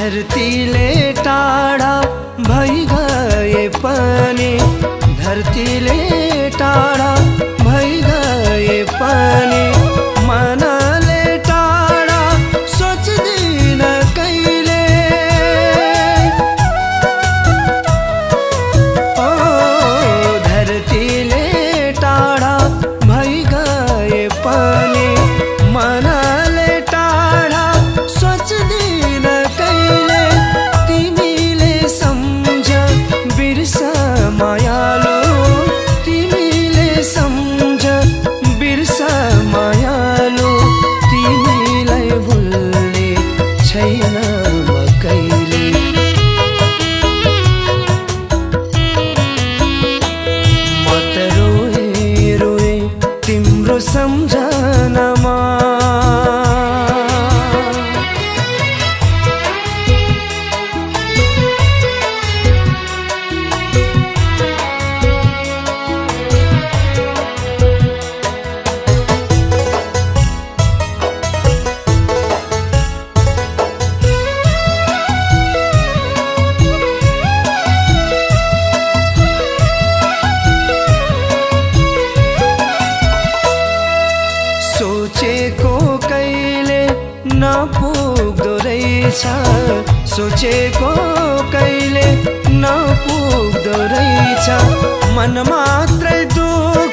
धरतीले टाढा भई गए पनि, धरतीले टाढा भई गए पनि, मनले टाढा सोच्दिन कहिले। ओ धरतीले टाढा भई गए पनि, मनले टाढा सोच्दिन कहिले। तिमीले सम्झ बिर्सा मायालु, तिमीले सम्झ बिर्सा मायालु, तिमीलाई भुल्ने छैन म कहिले। म त रोए रोए तिम्रो सम्झनामा, सोचेको कहिले नपुग्दो रहेछ, सोचेको कहिले नपुग्दो रहेछ। मन मात्रै दुःख